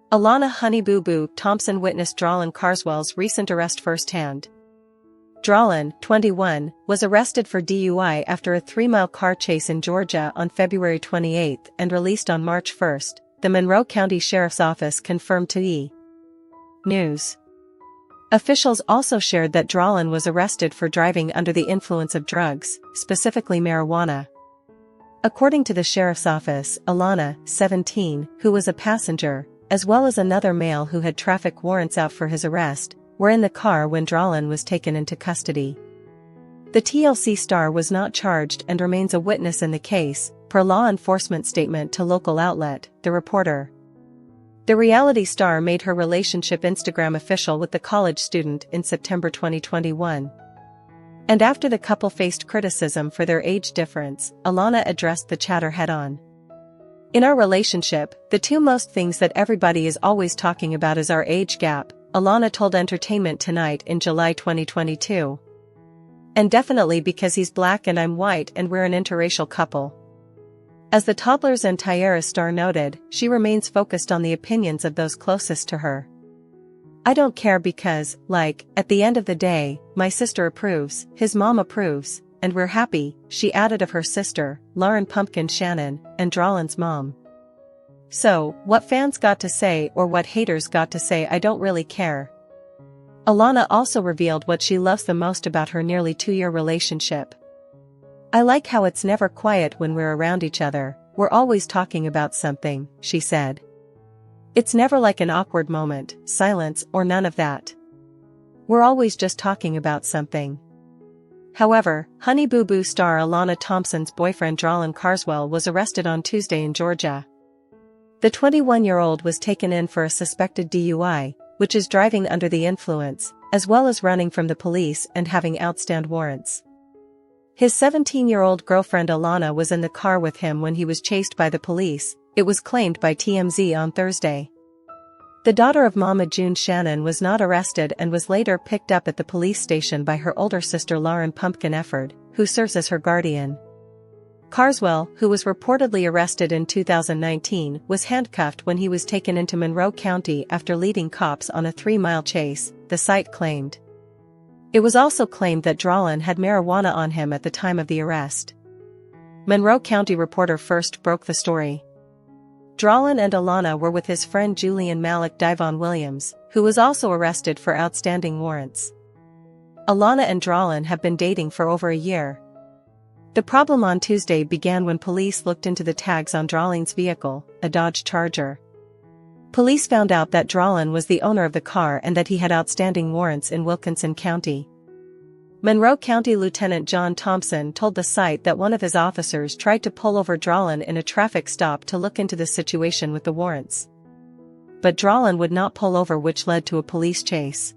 Alana Honey Boo Boo Thompson witnessed Dralin Carswell's recent arrest firsthand. Dralin, 21, was arrested for DUI after a 3-mile car chase in Georgia on February 28 and released on March 1, the Monroe County Sheriff's Office confirmed to E! News. Officials also shared that Dralin was arrested for driving under the influence of drugs, specifically marijuana. According to the sheriff's office, Alana, 17, who was a passenger, as well as another male who had traffic warrants out for his arrest, were in the car when Dralin was taken into custody. The TLC star was not charged and remains a witness in the case, per law enforcement statement to local outlet, The Reporter. The reality star made her relationship Instagram official with the college student in September 2021. And after the couple faced criticism for their age difference, Alana addressed the chatter head-on. "In our relationship, the two most things that everybody is always talking about is our age gap," Alana told Entertainment Tonight in July 2022. "And definitely because he's black and I'm white and we're an interracial couple." As the Toddlers and Tiara star noted, she remains focused on the opinions of those closest to her. "I don't care because, at the end of the day, my sister approves, his mom approves, and we're happy," she added of her sister, Lauren Pumpkin Shannon, and Dralin's mom. "So, what fans got to say or what haters got to say, I don't really care." Alana also revealed what she loves the most about her nearly 2-year relationship. "I like how it's never quiet when we're around each other, we're always talking about something," she said. "It's never like an awkward moment, silence, or none of that. We're always just talking about something." However, Honey Boo Boo star Alana Thompson's boyfriend Dralin Carswell was arrested on Tuesday in Georgia. The 21-year-old was taken in for a suspected DUI, which is driving under the influence, as well as running from the police and having outstanding warrants. His 17-year-old girlfriend Alana was in the car with him when he was chased by the police, it was claimed by TMZ on Thursday. The daughter of Mama June Shannon was not arrested and was later picked up at the police station by her older sister Lauren Pumpkin Efford, who serves as her guardian. Carswell, who was reportedly arrested in 2019, was handcuffed when he was taken into Monroe County after leading cops on a 3-mile chase, the site claimed. It was also claimed that Dralin had marijuana on him at the time of the arrest. Monroe County Reporter first broke the story. Dralin and Alana were with his friend Julian Malik Divon Williams, who was also arrested for outstanding warrants. Alana and Dralin have been dating for over a year. The problem on Tuesday began when police looked into the tags on Dralin's vehicle, a Dodge Charger. Police found out that Dralin was the owner of the car and that he had outstanding warrants in Wilkinson County. Monroe County Lieutenant John Thompson told the site that one of his officers tried to pull over Dralin in a traffic stop to look into the situation with the warrants. But Dralin would not pull over, which led to a police chase.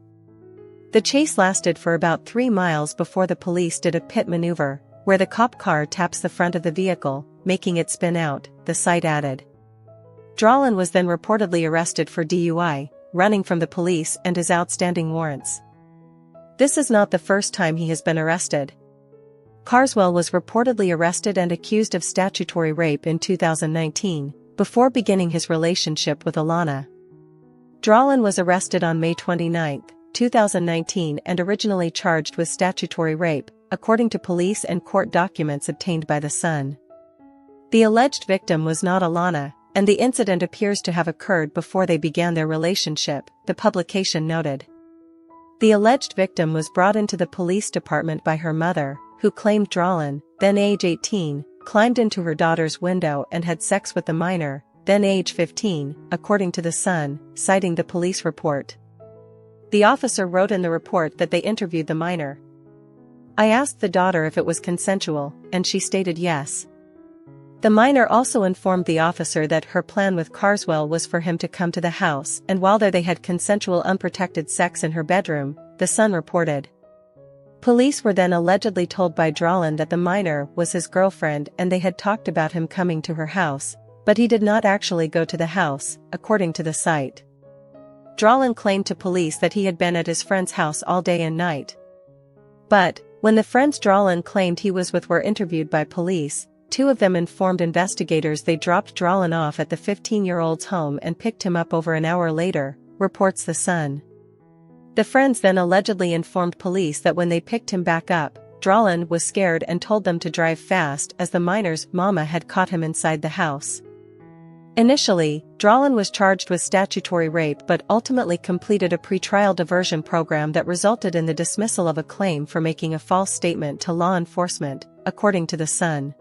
The chase lasted for about 3 miles before the police did a pit maneuver, where the cop car taps the front of the vehicle, making it spin out, the site added. Dralin was then reportedly arrested for DUI, running from the police, and his outstanding warrants. This is not the first time he has been arrested. Carswell was reportedly arrested and accused of statutory rape in 2019, before beginning his relationship with Alana. Dralin was arrested on May 29, 2019 and originally charged with statutory rape, according to police and court documents obtained by The Sun. The alleged victim was not Alana, and the incident appears to have occurred before they began their relationship, the publication noted. The alleged victim was brought into the police department by her mother, who claimed Dralin, then age 18, climbed into her daughter's window and had sex with the minor, then age 15, according to The Sun, citing the police report. The officer wrote in the report that they interviewed the minor. "I asked the daughter if it was consensual, and she stated yes." The minor also informed the officer that her plan with Carswell was for him to come to the house, and while there they had consensual unprotected sex in her bedroom, The Sun reported. Police were then allegedly told by Dralin that the minor was his girlfriend and they had talked about him coming to her house, but he did not actually go to the house, according to the site. Dralin claimed to police that he had been at his friend's house all day and night. But, when the friends Dralin claimed he was with were interviewed by police, two of them informed investigators they dropped Dralin off at the 15-year-old's home and picked him up over an hour later, reports The Sun. The friends then allegedly informed police that when they picked him back up, Dralin was scared and told them to drive fast as the minor's mama had caught him inside the house. Initially, Dralin was charged with statutory rape but ultimately completed a pretrial diversion program that resulted in the dismissal of a claim for making a false statement to law enforcement, according to The Sun.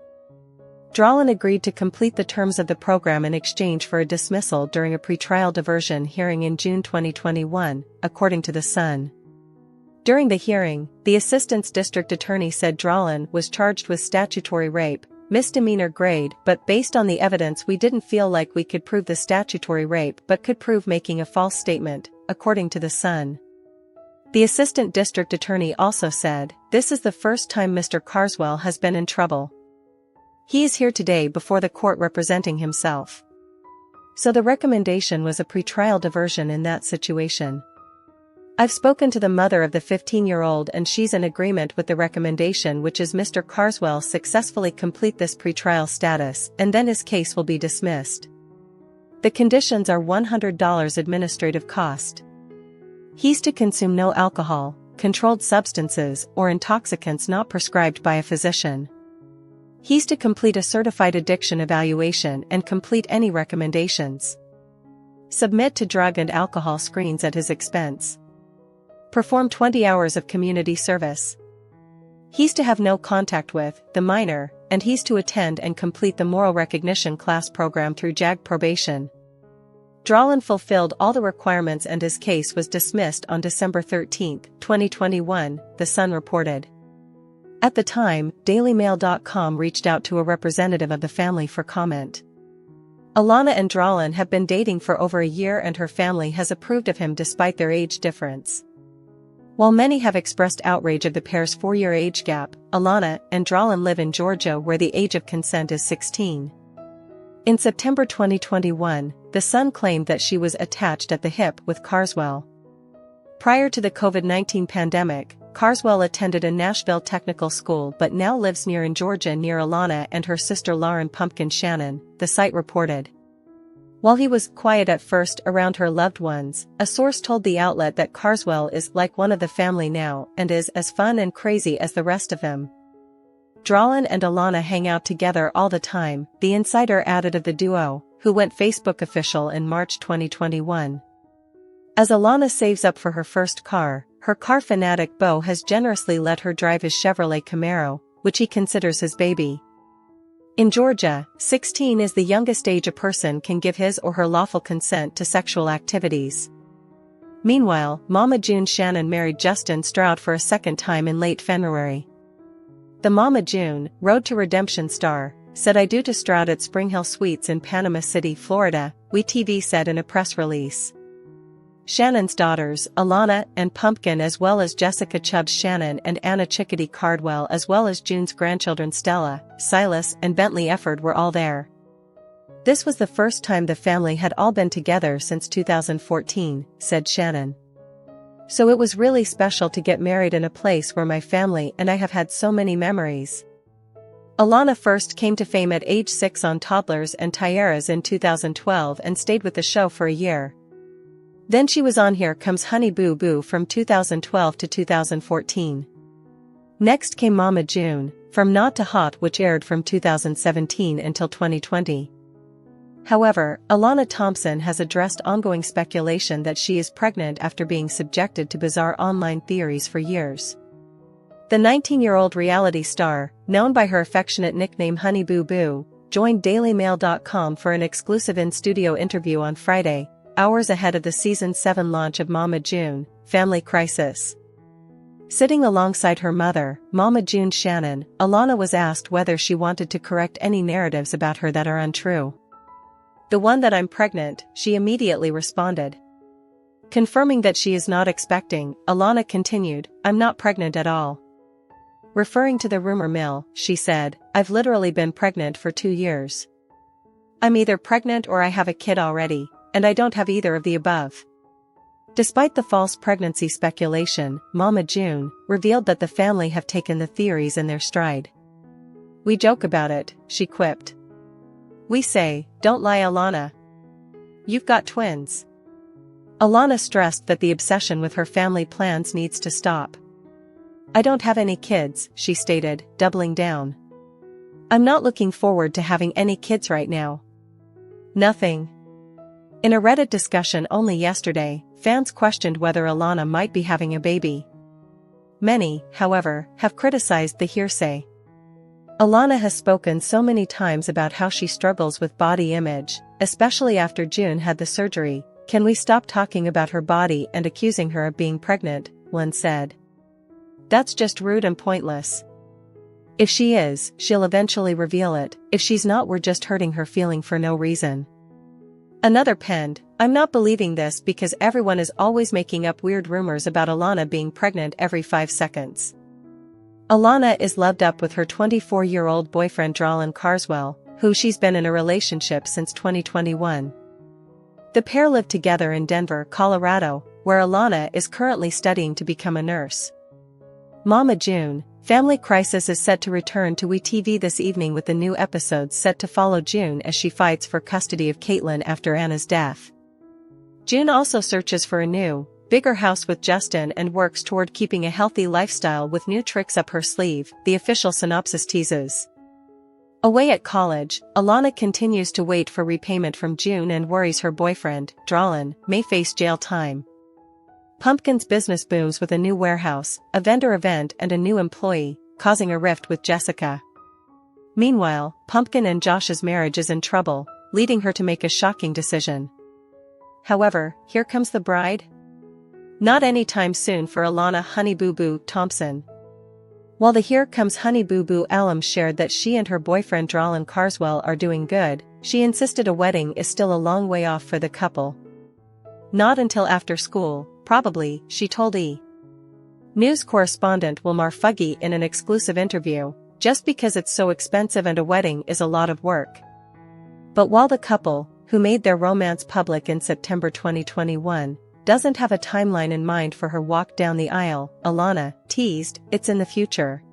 Dralin agreed to complete the terms of the program in exchange for a dismissal during a pretrial diversion hearing in June 2021, according to The Sun. During the hearing, the assistant district attorney said Dralin was charged with statutory rape, misdemeanor grade, but based on the evidence we didn't feel like we could prove the statutory rape but could prove making a false statement, according to The Sun. The assistant district attorney also said, "This is the first time Mr. Carswell has been in trouble. He is here today before the court representing himself." So the recommendation was a pretrial diversion in that situation. "I've spoken to the mother of the 15-year-old and she's in agreement with the recommendation, which is Mr. Carswell successfully complete this pretrial status and then his case will be dismissed. The conditions are $100 administrative cost. He's to consume no alcohol, controlled substances or intoxicants not prescribed by a physician. He's to complete a certified addiction evaluation and complete any recommendations. Submit to drug and alcohol screens at his expense. Perform 20 hours of community service. He's to have no contact with the minor, and he's to attend and complete the moral recognition class program through JAG probation." Dralin fulfilled all the requirements and his case was dismissed on December 13, 2021, The Sun reported. At the time, DailyMail.com reached out to a representative of the family for comment. Alana and Dralin have been dating for over a year and her family has approved of him despite their age difference. While many have expressed outrage of the pair's 4-year age gap, Alana and Dralin live in Georgia where the age of consent is 16. In September 2021, The Sun claimed that she was attached at the hip with Carswell. Prior to the COVID-19 pandemic, Carswell attended a Nashville technical school but now lives in Georgia near Alana and her sister Lauren Pumpkin Shannon, the site reported. While he was quiet at first around her loved ones, a source told the outlet that Carswell is like one of the family now and is as fun and crazy as the rest of them. Dralin and Alana hang out together all the time, the insider added of the duo, who went Facebook official in March 2021. As Alana saves up for her first car, her car fanatic beau has generously let her drive his Chevrolet Camaro, which he considers his baby. In Georgia, 16 is the youngest age a person can give his or her lawful consent to sexual activities. Meanwhile, Mama June Shannon married Justin Stroud for a second time in late February. The Mama June, Road to Redemption star, said "I do" to Stroud at Spring Hill Suites in Panama City, Florida, WeTV said in a press release. Shannon's daughters, Alana and Pumpkin, as well as Jessica Chubbs Shannon and Anna Chickadee Cardwell, as well as June's grandchildren Stella, Silas and Bentley Efford were all there. This was the first time the family had all been together since 2014, said Shannon. So it was really special to get married in a place where my family and I have had so many memories. Alana first came to fame at age 6 on Toddlers and Tiaras in 2012 and stayed with the show for a year. Then she was on Here Comes Honey Boo Boo from 2012 to 2014. Next came Mama June, From Not to Hot, which aired from 2017 until 2020. However, Alana Thompson has addressed ongoing speculation that she is pregnant after being subjected to bizarre online theories for years. The 19-year-old reality star, known by her affectionate nickname Honey Boo Boo, joined DailyMail.com for an exclusive in-studio interview on Friday, hours ahead of the Season 7 launch of Mama June, Family Crisis. Sitting alongside her mother, Mama June Shannon, Alana was asked whether she wanted to correct any narratives about her that are untrue. "The one that I'm pregnant," she immediately responded. Confirming that she is not expecting, Alana continued, "I'm not pregnant at all." Referring to the rumor mill, she said, "I've literally been pregnant for 2 years. I'm either pregnant or I have a kid already. And I don't have either of the above." Despite the false pregnancy speculation, Mama June revealed that the family have taken the theories in their stride. We joke about it, she quipped. We say, don't lie, Alana. You've got twins. Alana stressed that the obsession with her family plans needs to stop. I don't have any kids, she stated, doubling down. I'm not looking forward to having any kids right now. Nothing. In a Reddit discussion only yesterday, fans questioned whether Alana might be having a baby. Many, however, have criticized the hearsay. Alana has spoken so many times about how she struggles with body image, especially after June had the surgery. Can we stop talking about her body and accusing her of being pregnant? One said. That's just rude and pointless. If she is, she'll eventually reveal it. If she's not, we're just hurting her feeling for no reason. Another penned, I'm not believing this because everyone is always making up weird rumors about Alana being pregnant every 5 seconds. Alana is loved up with her 24-year-old boyfriend Dralin Carswell, who she's been in a relationship since 2021. The pair live together in Denver, Colorado, where Alana is currently studying to become a nurse. Mama June, Family Crisis is set to return to WeTV this evening with the new episodes set to follow June as she fights for custody of Caitlin after Anna's death. June also searches for a new, bigger house with Justin and works toward keeping a healthy lifestyle with new tricks up her sleeve, the official synopsis teases. Away at college, Alana continues to wait for repayment from June and worries her boyfriend, Dralin, may face jail time. Pumpkin's business booms with a new warehouse, a vendor event and a new employee, causing a rift with Jessica. Meanwhile, Pumpkin and Josh's marriage is in trouble, leading her to make a shocking decision. However, here comes the bride? Not anytime soon for Alana Honey Boo Boo Thompson. While the Here Comes Honey Boo Boo alum shared that she and her boyfriend Dralin Carswell are doing good, she insisted a wedding is still a long way off for the couple. Not until after school, probably, she told E! News correspondent Wilmar Fuggy in an exclusive interview, just because it's so expensive and a wedding is a lot of work. But while the couple, who made their romance public in September 2021, doesn't have a timeline in mind for her walk down the aisle, Alana teased, it's in the future.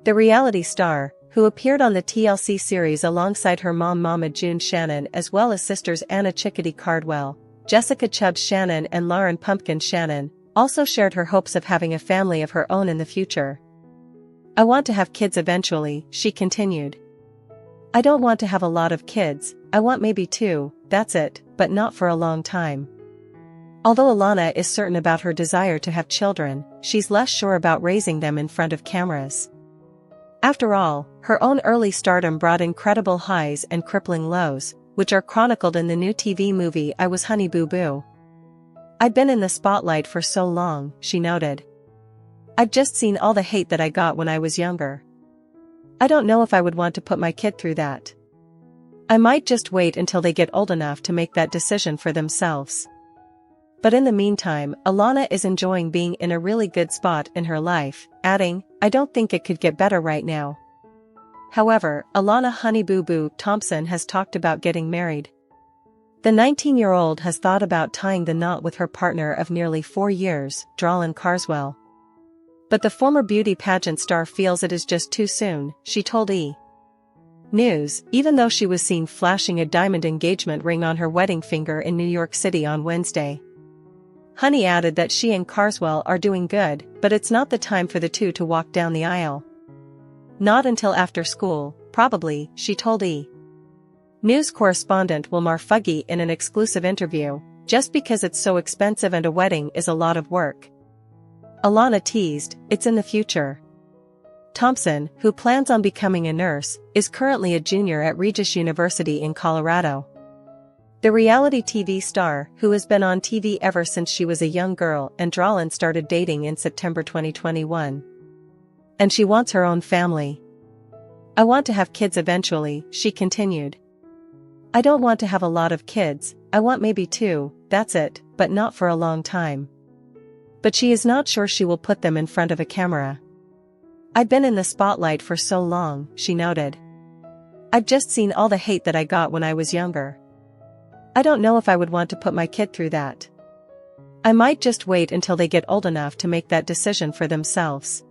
The reality star, who appeared on the TLC series alongside her mom Mama June Shannon as well as sisters Anna Chickadee Cardwell, Jessica Chubbs Shannon and Lauren Pumpkin Shannon, also shared her hopes of having a family of her own in the future. I want to have kids eventually, she continued. I don't want to have a lot of kids, I want maybe 2, that's it, but not for a long time. Although Alana is certain about her desire to have children, she's less sure about raising them in front of cameras. After all, her own early stardom brought incredible highs and crippling lows, which are chronicled in the new TV movie I Was Honey Boo Boo. I've been in the spotlight for so long, she noted. I've just seen all the hate that I got when I was younger. I don't know if I would want to put my kid through that. I might just wait until they get old enough to make that decision for themselves. But in the meantime, Alana is enjoying being in a really good spot in her life, adding, I don't think it could get better right now. However, Alana Honey Boo Boo Thompson has talked about getting married. The 19-year-old has thought about tying the knot with her partner of nearly 4 years, Dralin Carswell. But the former beauty pageant star feels it is just too soon, she told E! News, even though she was seen flashing a diamond engagement ring on her wedding finger in New York City on Wednesday. Honey added that she and Carswell are doing good, but it's not the time for the two to walk down the aisle. Not until after school, probably, she told E! News correspondent Wilmar Fuggy in an exclusive interview, just because it's so expensive and a wedding is a lot of work. Alana teased, it's in the future. Thompson, who plans on becoming a nurse, is currently a junior at Regis University in Colorado. The reality TV star, who has been on TV ever since she was a young girl and Dralin started dating in September 2021. And she wants her own family. I want to have kids eventually, she continued. I don't want to have a lot of kids, I want maybe 2, that's it, but not for a long time. But she is not sure she will put them in front of a camera. I've been in the spotlight for so long, she noted. I've just seen all the hate that I got when I was younger. I don't know if I would want to put my kid through that. I might just wait until they get old enough to make that decision for themselves.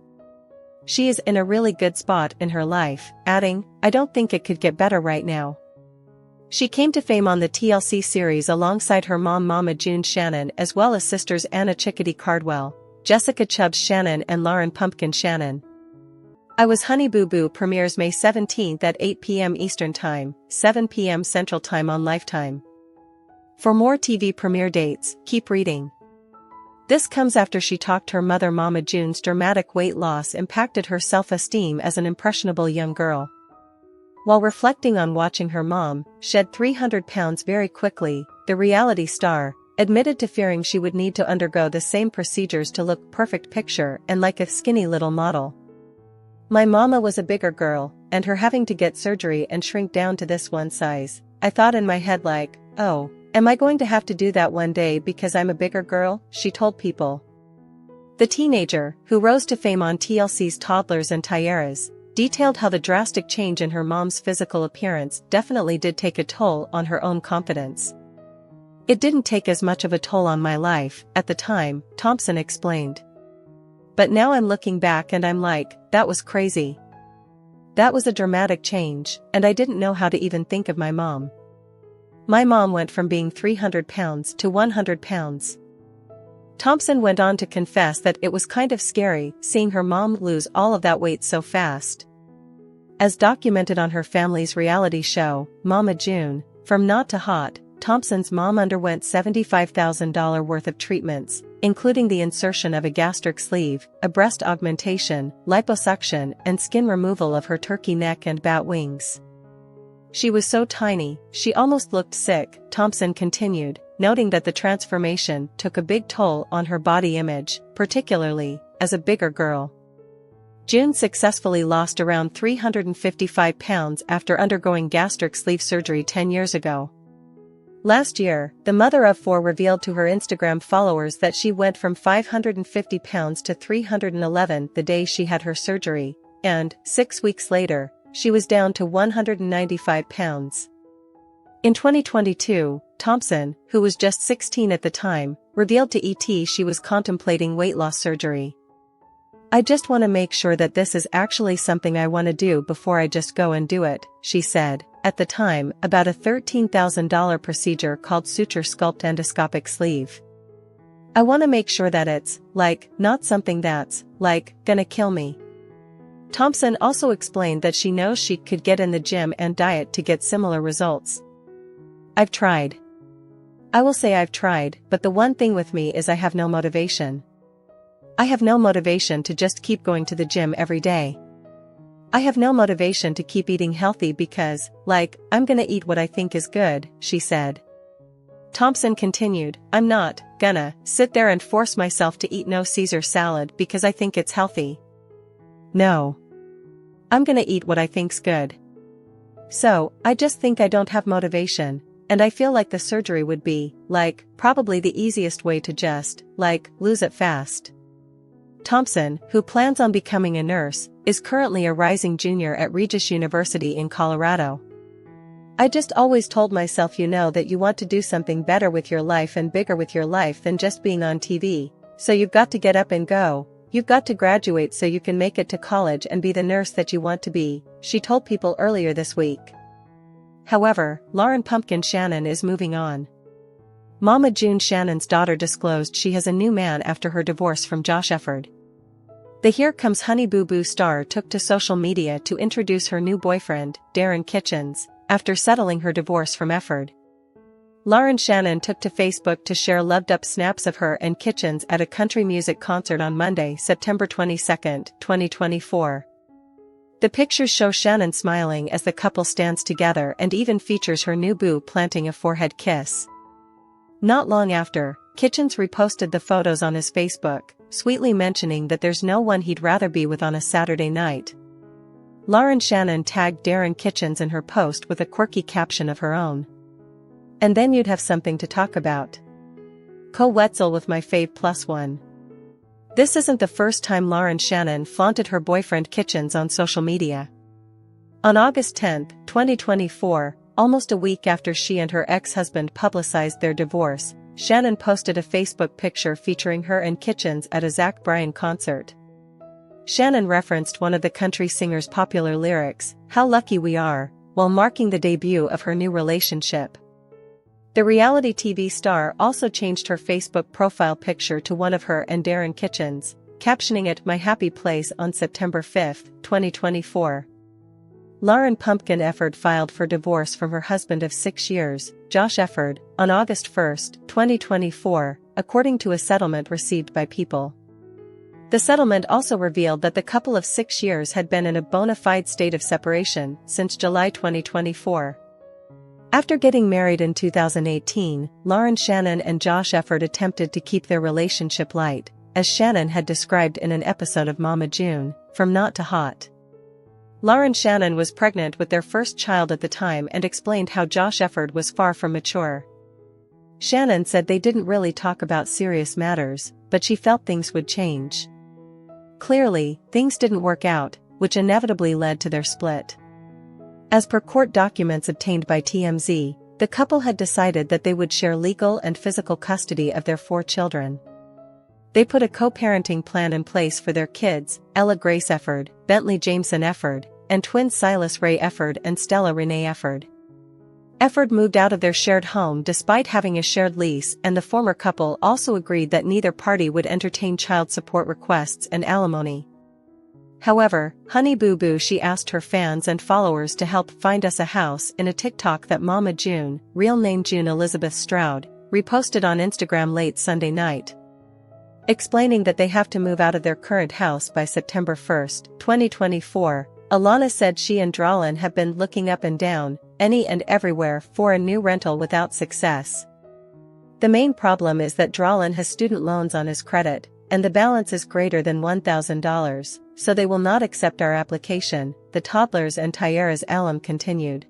She is in a really good spot in her life, adding, "I don't think it could get better right now." She came to fame on the TLC series alongside her mom Mama June Shannon as well as sisters Anna Chickadee Cardwell, Jessica Chubbs Shannon and Lauren Pumpkin Shannon. I Was Honey Boo Boo premieres May 17th at 8 p.m. Eastern Time, 7 p.m. Central Time on Lifetime. For more TV premiere dates, keep reading. This comes after she talked her mother Mama June's dramatic weight loss impacted her self-esteem as an impressionable young girl. While reflecting on watching her mom shed 300 pounds very quickly, the reality star admitted to fearing she would need to undergo the same procedures to look perfect picture and like a skinny little model. "My mama was a bigger girl, and her having to get surgery and shrink down to this one size, I thought in my head like, oh, am I going to have to do that one day because I'm a bigger girl?" she told People. The teenager, who rose to fame on TLC's Toddlers and Tiaras, detailed how the drastic change in her mom's physical appearance definitely did take a toll on her own confidence. "It didn't take as much of a toll on my life at the time," Thompson explained. "But now I'm looking back and I'm like, that was crazy. That was a dramatic change, and I didn't know how to even think of my mom. My mom went from being 300 pounds to 100 pounds. Thompson went on to confess that it was kind of scary seeing her mom lose all of that weight so fast. As documented on her family's reality show, Mama June, From Not to Hot, Thompson's mom underwent $75,000 worth of treatments, including the insertion of a gastric sleeve, a breast augmentation, liposuction, and skin removal of her turkey neck and bat wings. She was so tiny, she almost looked sick, Thompson continued, noting that the transformation took a big toll on her body image, particularly as a bigger girl. June successfully lost around 355 pounds after undergoing gastric sleeve surgery 10 years ago. Last year, the mother of four revealed to her Instagram followers that she went from 550 pounds to 311 the day she had her surgery, and, 6 weeks later, she was down to 195 pounds. In 2022, Thompson, who was just 16 at the time, revealed to ET she was contemplating weight loss surgery. "I just want to make sure that this is actually something I want to do before I just go and do it," she said, at the time, about a $13,000 procedure called suture sculpt endoscopic sleeve. "I want to make sure that it's, like, not something that's, like, gonna kill me." Thompson also explained that she knows she could get in the gym and diet to get similar results. "I've tried. I will say I've tried, but the one thing with me is I have no motivation. I have no motivation to just keep going to the gym every day. I have no motivation to keep eating healthy because, like, I'm gonna eat what I think is good," she said. Thompson continued, "I'm not gonna sit there and force myself to eat no Caesar salad because I think it's healthy. No. I'm gonna eat what I think's good. So, I just think I don't have motivation, and I feel like the surgery would be, like, probably the easiest way to just, like, lose it fast." Thompson, who plans on becoming a nurse, is currently a rising junior at Regis University in Colorado. "I just always told myself that you want to do something better with your life and bigger with your life than just being on TV, so you've got to get up and go, you've got to graduate so you can make it to college and be the nurse that you want to be," she told People earlier this week. However, Lauren Pumpkin Shannon is moving on. Mama June Shannon's daughter disclosed she has a new man after her divorce from Josh Efford. The Here Comes Honey Boo Boo star took to social media to introduce her new boyfriend, Darren Kitchens, after settling her divorce from Efford. Lauren Shannon took to Facebook to share loved-up snaps of her and Kitchens at a country music concert on Monday, September 22, 2024. The pictures show Shannon smiling as the couple stands together and even features her new boo planting a forehead kiss. Not long after, Kitchens reposted the photos on his Facebook, sweetly mentioning that there's no one he'd rather be with on a Saturday night. Lauren Shannon tagged Darren Kitchens in her post with a quirky caption of her own. "And then you'd have something to talk about. Co-Wetzel with my fave +1. This isn't the first time Lauren Shannon flaunted her boyfriend Kitchens on social media. On August 10, 2024, almost a week after she and her ex-husband publicized their divorce, Shannon posted a Facebook picture featuring her and Kitchens at a Zach Bryan concert. Shannon referenced one of the country singer's popular lyrics, "How lucky we are," while marking the debut of her new relationship. The reality TV star also changed her Facebook profile picture to one of her and Darren Kitchen's, captioning it "My Happy Place" on September 5, 2024. Lauren Pumpkin Efford filed for divorce from her husband of 6 years, Josh Efford, on August 1, 2024, according to a settlement received by People. The settlement also revealed that the couple of 6 years had been in a bona fide state of separation since July 2024. After getting married in 2018, Lauren Shannon and Josh Efford attempted to keep their relationship light, as Shannon had described in an episode of Mama June, From Not to Hot. Lauren Shannon was pregnant with their first child at the time and explained how Josh Efford was far from mature. Shannon said they didn't really talk about serious matters, but she felt things would change. Clearly, things didn't work out, which inevitably led to their split. As per court documents obtained by TMZ, the couple had decided that they would share legal and physical custody of their 4 children. They put a co-parenting plan in place for their kids, Ella Grace Efford, Bentley Jameson Efford, and twins Silas Ray Efford and Stella Renee Efford. Efford moved out of their shared home despite having a shared lease, and the former couple also agreed that neither party would entertain child support requests and alimony. However, Honey Boo Boo she asked her fans and followers to help find us a house in a TikTok that Mama June, real name June Elizabeth Stroud, reposted on Instagram late Sunday night. Explaining that they have to move out of their current house by September 1, 2024, Alana said she and Dralin have been looking up and down, any and everywhere for a new rental without success. The main problem is that Dralin has student loans on his credit, and the balance is greater than $1,000, so they will not accept our application, the toddlers and Tyara's alum continued.